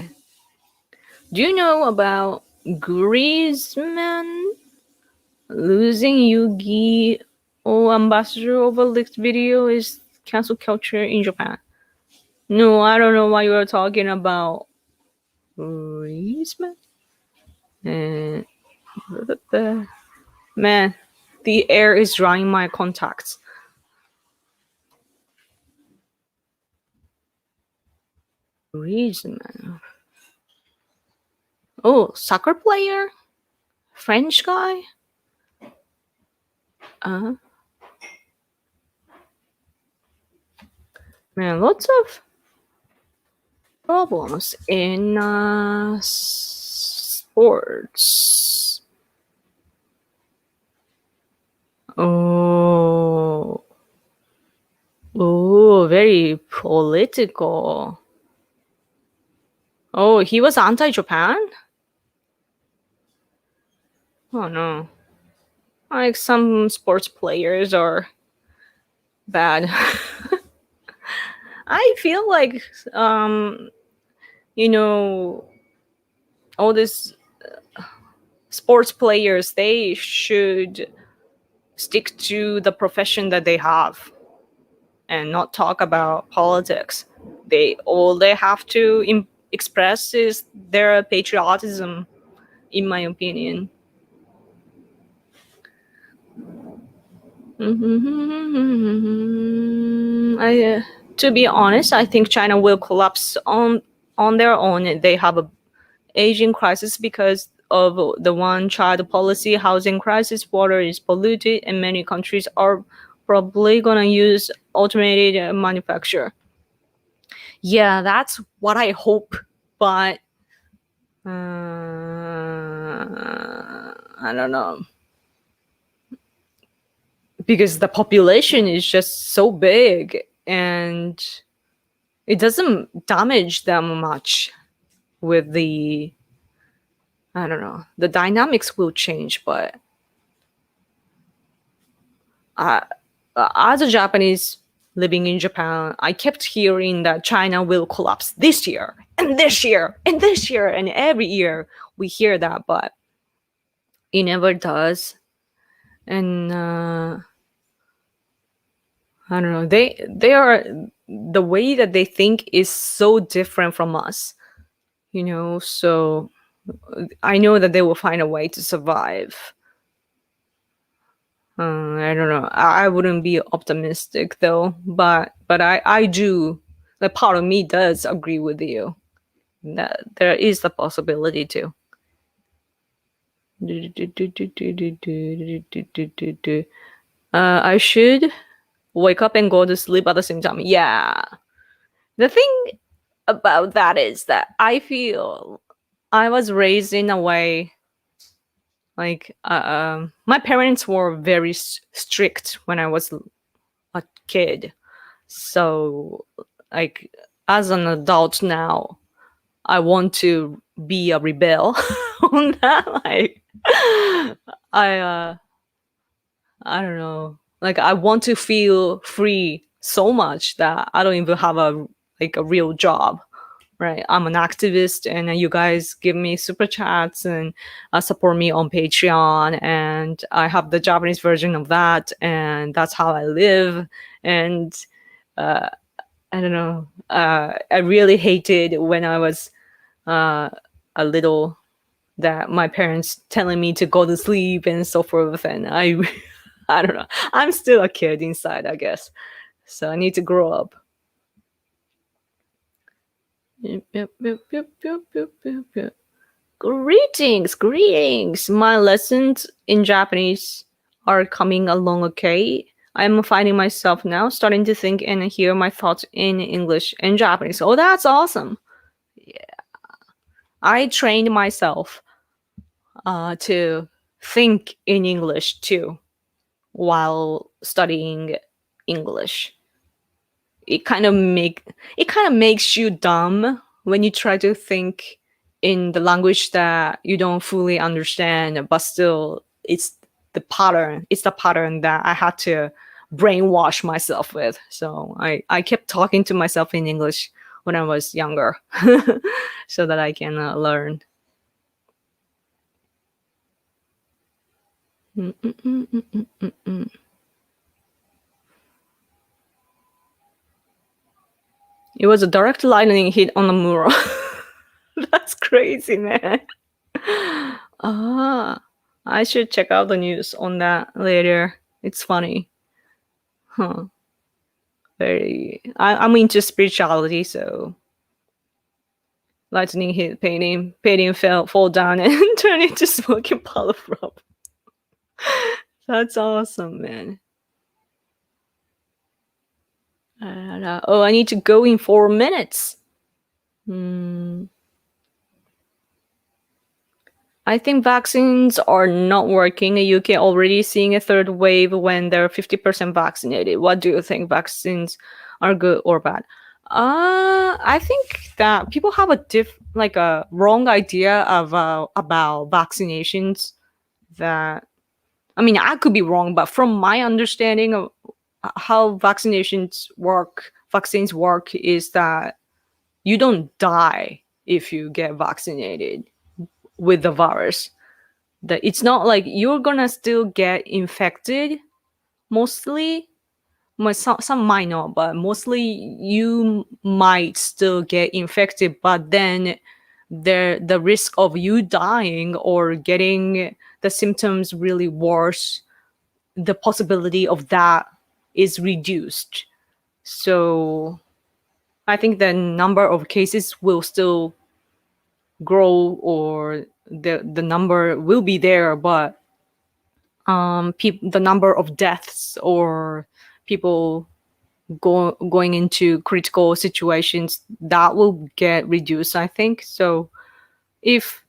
do you know about Griezmann losing Yugi ambassador over leaked video is cancel culture in Japan? No, I don't know what you are talking about. Griezmann? Uh, man, the air is drying my contacts. Griezmann. Oh, soccer player? French guy? Uh, man, lots of problems in sports. Oh, very political. Oh, he was anti-Japan? Oh no. Like some sports players are bad. I feel like you know, all these sports players, they should stick to the profession that they have and not talk about politics. They have to express is their patriotism, in my opinion. To be honest, I think China will collapse on their own. They have a aging crisis because of the one-child policy, housing crisis, water is polluted, and many countries are probably gonna use automated manufacture. Yeah, that's what I hope, but I don't know, because the population is just so big and it doesn't damage them much with the, I don't know, the dynamics will change, but uh, as a Japanese living in Japan, I kept hearing that China will collapse this year and this year and this year, and every year we hear that, but it never does. And I don't know. They are, the way that they think is so different from us, you know. So I know that they will find a way to survive. I don't know. I wouldn't be optimistic though, but I do. Like part of me does agree with you that there is the possibility to. I should wake up and go to sleep at the same time. Yeah. The thing about that is that I feel I was raised in a way like my parents were very strict when I was a kid. So like as an adult now, I want to be a rebel on that. Like I I don't know. Like I want to feel free so much that I don't even have a real job. Right, I'm an activist, and you guys give me super chats and support me on Patreon, and I have the Japanese version of that, and that's how I live. And uh, I don't know. I really hated when I was uh, a little that my parents telling me to go to sleep and so forth, and I I don't know. I'm still a kid inside, I guess. So I need to grow up. Yep, yep, yep, yep, yep, yep, yep, yep. Greetings, greetings. My lessons in Japanese are coming along okay. I'm finding myself now starting to think and hear my thoughts in English and Japanese. Oh, that's awesome. I trained myself to think in English too while studying English. It kind of makes you dumb when you try to think in the language that you don't fully understand, but still it's the pattern that I had to brainwash myself with. So I kept talking to myself in English when I was younger so that I can learn. Mm, mm, mm, mm, mm, mm, mm. It was a direct lightning hit on the mural. That's crazy, man. Ah, I should check out the news on that later. It's funny. Huh. I'm into spirituality, so lightning hit painting fall down and turn into smoking pile of rubble. That's awesome, man. Oh, I need to go in 4 minutes. Hmm. I think vaccines are not working. The UK already seeing a third wave when they're 50% vaccinated. What do you think? Vaccines are good or bad? I think that people have a wrong idea of about vaccinations. That I mean, I could be wrong, but from my understanding of how vaccines work is that you don't die if you get vaccinated with the virus. That it's not like you're gonna still get infected mostly. Some might not, but mostly you might still get infected, but then the risk of you dying or getting the symptoms really worse, the possibility of that is reduced. So I think the number of cases will still grow, or the number will be there, but the number of deaths or people going into critical situations, that will get reduced, I think. So if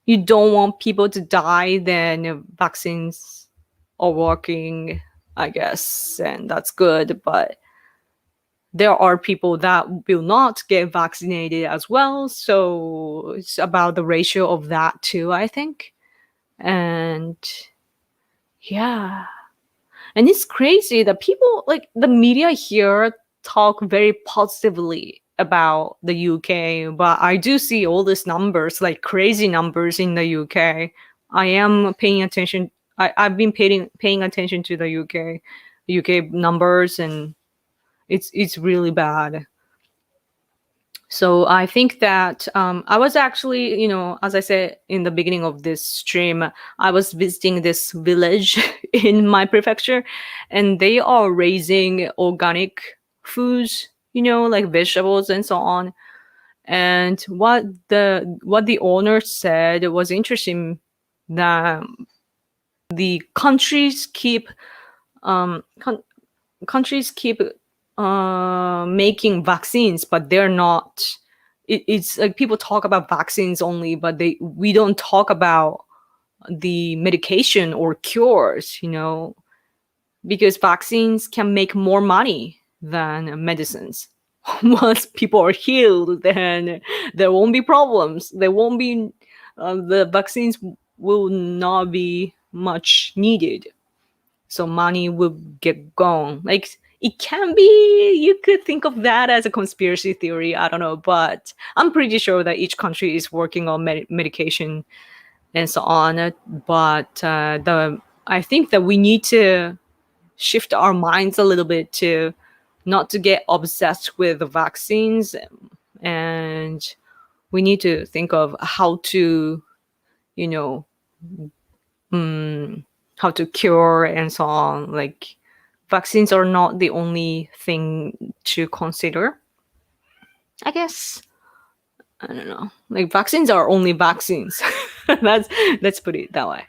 you don't want people to die, then vaccines are working, I guess, and that's good. But there are people that will not get vaccinated as well, so it's about the ratio of that too, I think. And yeah. And it's crazy that people, like the media here, talk very positively about the UK, but I do see all these numbers, like crazy numbers in the UK. I am paying attention. I've been paying attention to the UK numbers, and it's really bad. So I think that I was actually, as I said in the beginning of this stream, I was visiting this village in my prefecture, and they are raising organic foods, like vegetables and so on. And what the owner said was interesting, that the countries keep making vaccines, but they're not. It's like people talk about vaccines only, but we don't talk about the medication or cures, because vaccines can make more money than medicines. Once people are healed, then there won't be problems. There won't be the vaccines will not be much needed, so money will get gone. Like, it can be, you could think of that as a conspiracy theory, I don't know, but I'm pretty sure that each country is working on medication and so on. But the I think that we need to shift our minds a little bit to not to get obsessed with the vaccines, and we need to think of how to, you know mm, how to cure and so on. Like vaccines are not the only thing to consider, I guess. I don't know. Like vaccines are only vaccines. That's let's put it that way.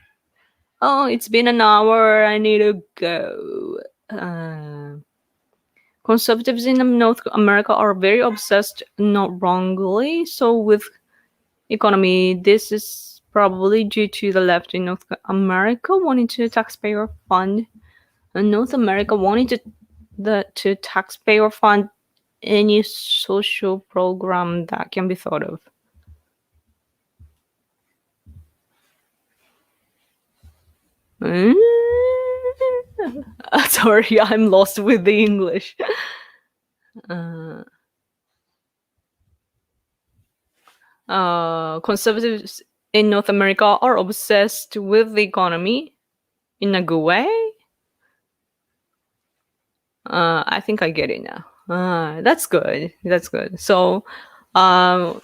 Oh, it's been an hour. I need to go. Conservatives in North America are very obsessed, not wrongly, so with economy. This is probably due to the left in North America wanting to taxpayer fund, and North America wanting to taxpayer fund any social program that can be thought of. Sorry, I'm lost with the English. Conservatives in North America are obsessed with the economy in a good way. I think I get it now. That's good. That's good. So, I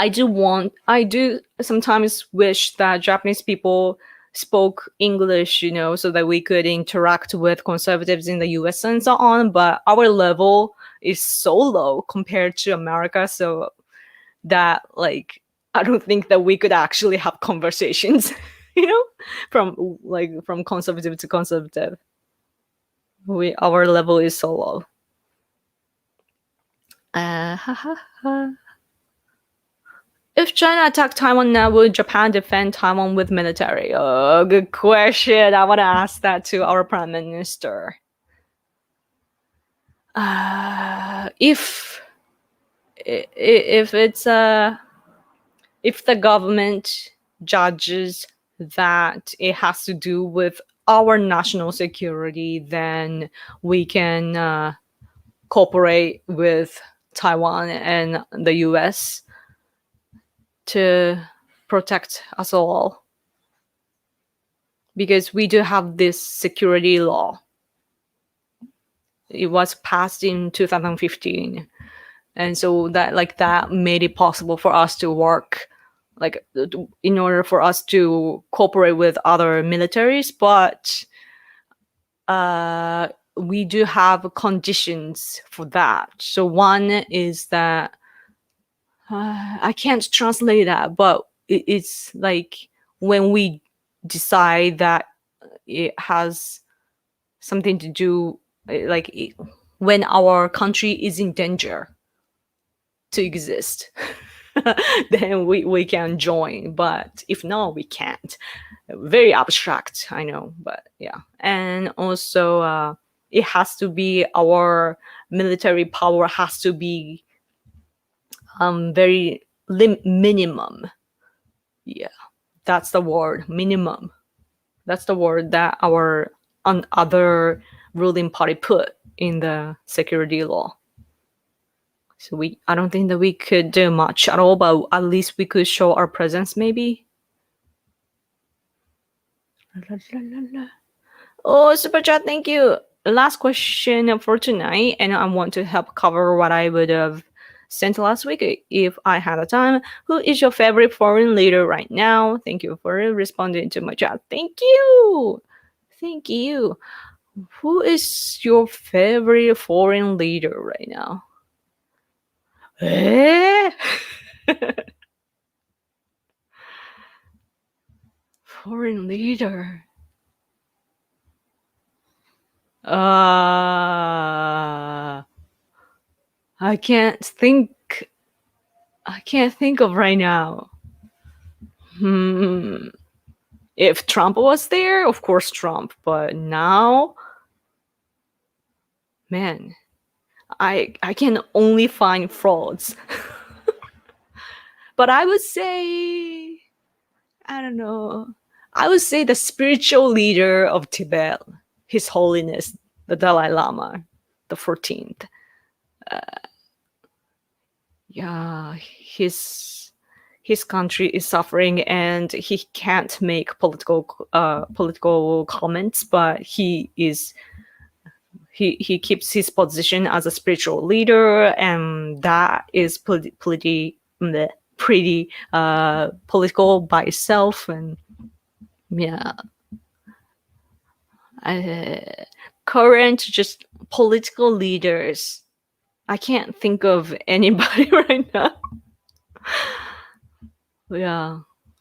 do sometimes wish that Japanese people spoke English, so that we could interact with conservatives in the US and so on. But our level is so low compared to America. So that, like, I don't think that we could actually have conversations, from conservative to conservative. Our level is so low. If China attacked Taiwan now, would Japan defend Taiwan with military? Oh, good question. I want to ask that to our prime minister. If the government judges that it has to do with our national security, then we can cooperate with Taiwan and the US to protect us all, because we do have this security law. It was passed in 2015, and so that made it possible for us to work, like, in order for us to cooperate with other militaries. But we do have conditions for that. So one is that I can't translate that, but it's like when we decide that it has something to do, like when our country is in danger to exist, then we can join. But if not, we can't. Very abstract, I know, but yeah. And also, it has to be, our military power has to be very minimum. Yeah, that's the word, minimum. That's the word that our other ruling party put in the security law. So I don't think that we could do much at all, but at least we could show our presence, maybe. Oh, super chat, thank you. Last question for tonight, and I want to help cover what I would have sent last week if I had the time. Who is your favorite foreign leader right now? Thank you for responding to my chat. Thank you. Thank you. Who is your favorite foreign leader right now? Foreign leader. I can't think of right now. If Trump was there, of course Trump. But now, man, I can only find frauds. But I would say, I don't know. I would say the spiritual leader of Tibet, His Holiness the Dalai Lama, the 14th. Yeah, his country is suffering, and he can't make political comments, but he keeps his position as a spiritual leader, and that is pretty political by itself. And yeah, Current just political leaders. I can't think of anybody right now. Yeah,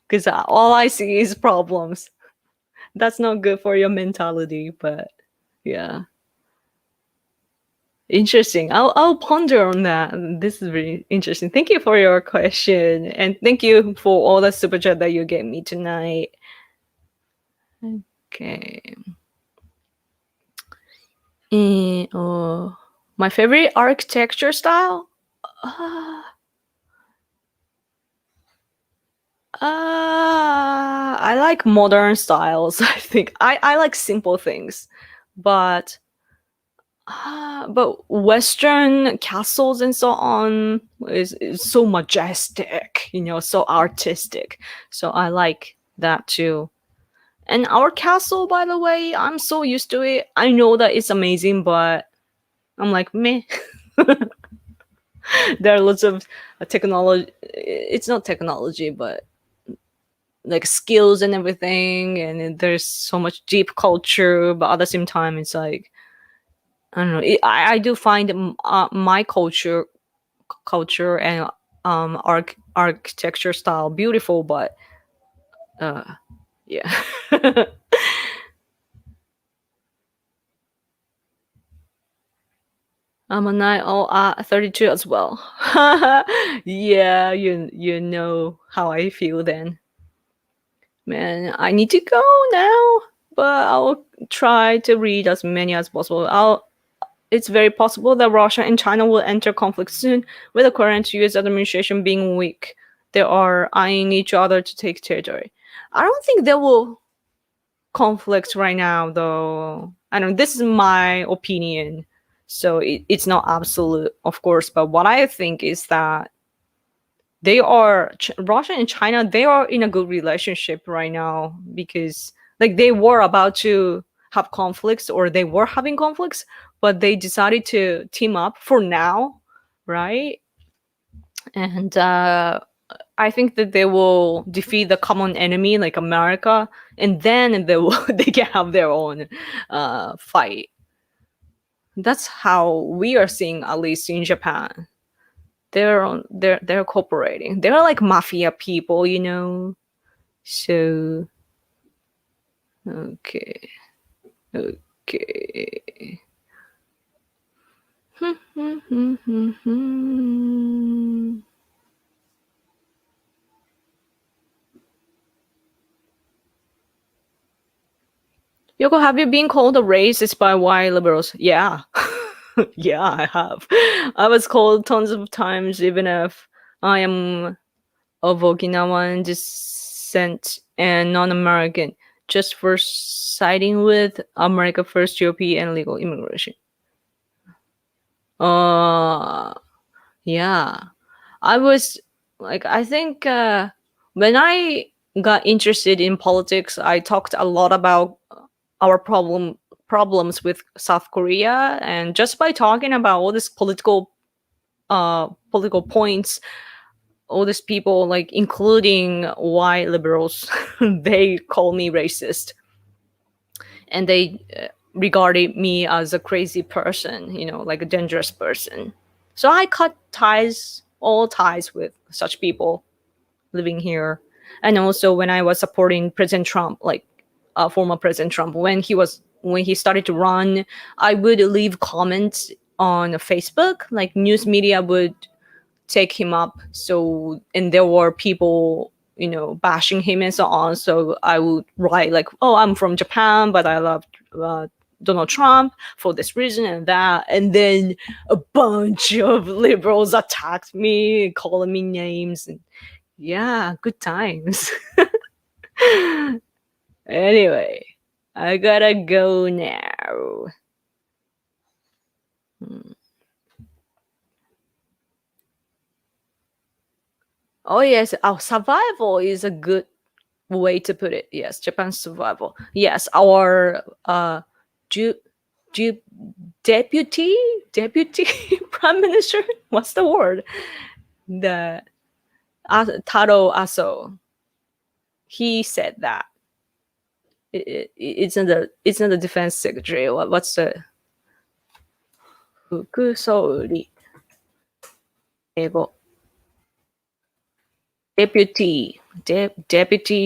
because all I see is problems. That's not good for your mentality, but yeah. Interesting. I'll ponder on that. This is really interesting. Thank you for your question, and thank you for all the super chat that you gave me tonight. Okay. My favorite architecture style. Uh, I like modern styles. I think I like simple things, but Western castles and so on is so majestic, so artistic. So I like that too. And our castle, by the way, I'm so used to it. I know that it's amazing, but I'm like, meh. There are lots of technology. It's not technology, but like skills and everything. And there's so much deep culture, but at the same time, it's like, I don't know. I do find my culture and architecture style beautiful, but uh, yeah. I'm a night 32 as well. Yeah, you know how I feel then. Man, I need to go now, but I'll try to read as many as possible. It's very possible that Russia and China will enter conflict soon, with the current US administration being weak. They are eyeing each other to take territory. I don't think there will conflict right now, though. I don't know. This is my opinion, so it's not absolute, of course. But what I think is that Russia and China. They are in a good relationship right now because like they were about to have conflicts or they were having conflicts, but they decided to team up for now, right? And I think that they will defeat the common enemy like America, and then they can have their own fight. That's how we are seeing, at least in Japan. They're cooperating. They're like mafia people, you know. So okay, okay. Yoko, have you been called a racist by white liberals? Yeah. Yeah, I have. I was called tons of times, even if I am of Okinawan descent and non-American, just for siding with America First GOP and legal immigration. Uh, yeah. I was like, I think when I got interested in politics, I talked a lot about our problems with South Korea, and just by talking about all these political points, all these people, like including white liberals, they call me racist, and they regarded me as a crazy person, like a dangerous person. So I cut all ties with such people living here. And also when I was supporting President Trump, like former President Trump, when he started to run, I would leave comments on Facebook, like news media would take him up. So, and there were people, bashing him and so on. So I would write like, oh, I'm from Japan, but I love Donald Trump for this reason and that. And then a bunch of liberals attacked me, calling me names. And yeah, good times. Anyway, I gotta go now. Hmm. Oh yes, survival is a good way to put it. Yes, Japan's survival. Yes, our ju- ju- deputy prime minister. What's the word? The Taro Aso. He said that. It's not the defense secretary. What's the 副総理英語 deputy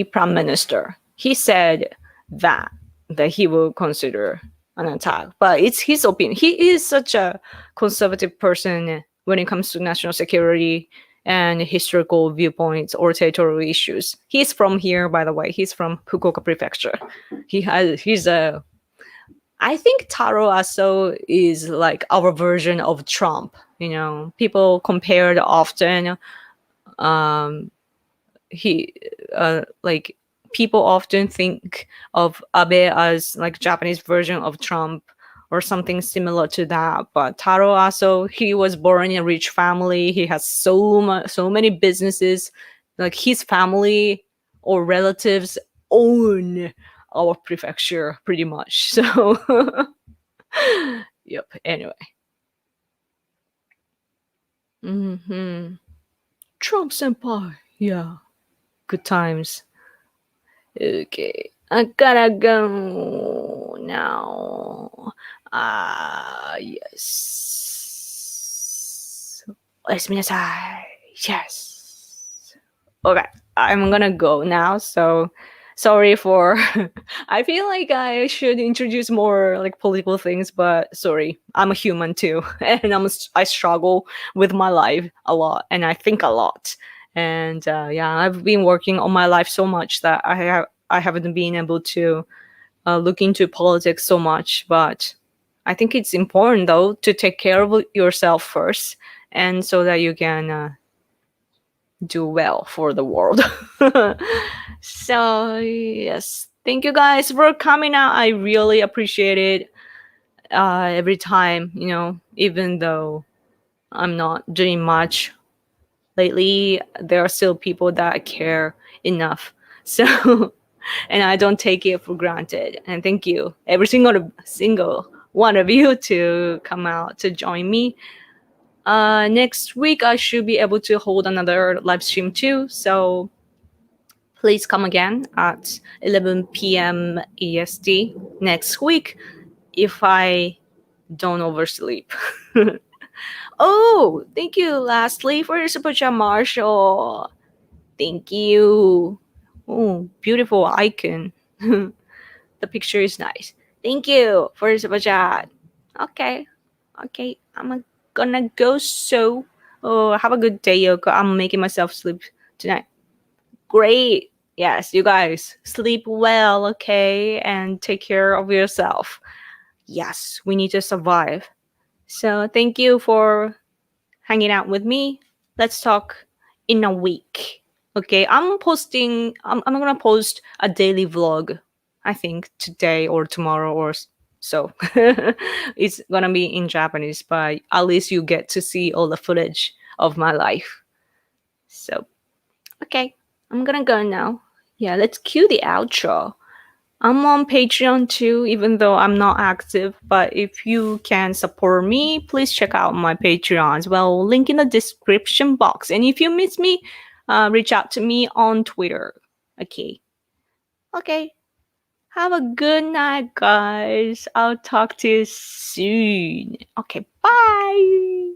prime minister. He said that he will consider an attack, but it's his opinion. He is such a conservative person when it comes to national security and historical viewpoints or territorial issues. He's from here, by the way. He's from Fukuoka Prefecture. He's a I think Taro Aso is like our version of Trump. People compared often. Um, he like people often think of Abe as like Japanese version of Trump or something similar to that. But Taro Aso, he was born in a rich family. He has so many businesses. Like his family or relatives own our prefecture pretty much. So, yep. Anyway. Trump senpai. Yeah. Good times. Okay. I gotta go now. Yes. おやすみなさい. Yes. Okay. I'm gonna go now. So sorry for I feel like I should introduce more like political things, but sorry. I'm a human too. And I struggle with my life a lot and I think a lot. And yeah, I've been working on my life so much that I haven't been able to look into politics so much. But I think it's important though to take care of yourself first, and so that you can do well for the world. So yes, thank you guys for coming out. I really appreciate it. Every time, even though I'm not doing much lately, there are still people that care enough. So, and I don't take it for granted. And thank you, every single one of you, to come out to join me. Next week, I should be able to hold another live stream too. So please come again at 11 p.m. EST next week if I don't oversleep. Oh, thank you, lastly, for your super chat, Marshall. Thank you. Oh, beautiful icon. The picture is nice. Thank you for your super chat. Okay. Okay. I'm gonna go so. Oh, have a good day, Yoko. I'm making myself sleep tonight. Great. Yes, you guys sleep well, okay? And take care of yourself. Yes, we need to survive. So thank you for hanging out with me. Let's talk in a week. Okay, I'm gonna post a daily vlog, I think today or tomorrow or so. It's gonna be in Japanese, but at least you get to see all the footage of my life. So, okay, I'm gonna go now. Yeah, let's cue the outro. I'm on Patreon too, even though I'm not active. But if you can support me, please check out my Patreon as well. Link in the description box. And if you miss me, reach out to me on Twitter. Okay. Okay. Have a good night, guys. I'll talk to you soon. Okay. Bye.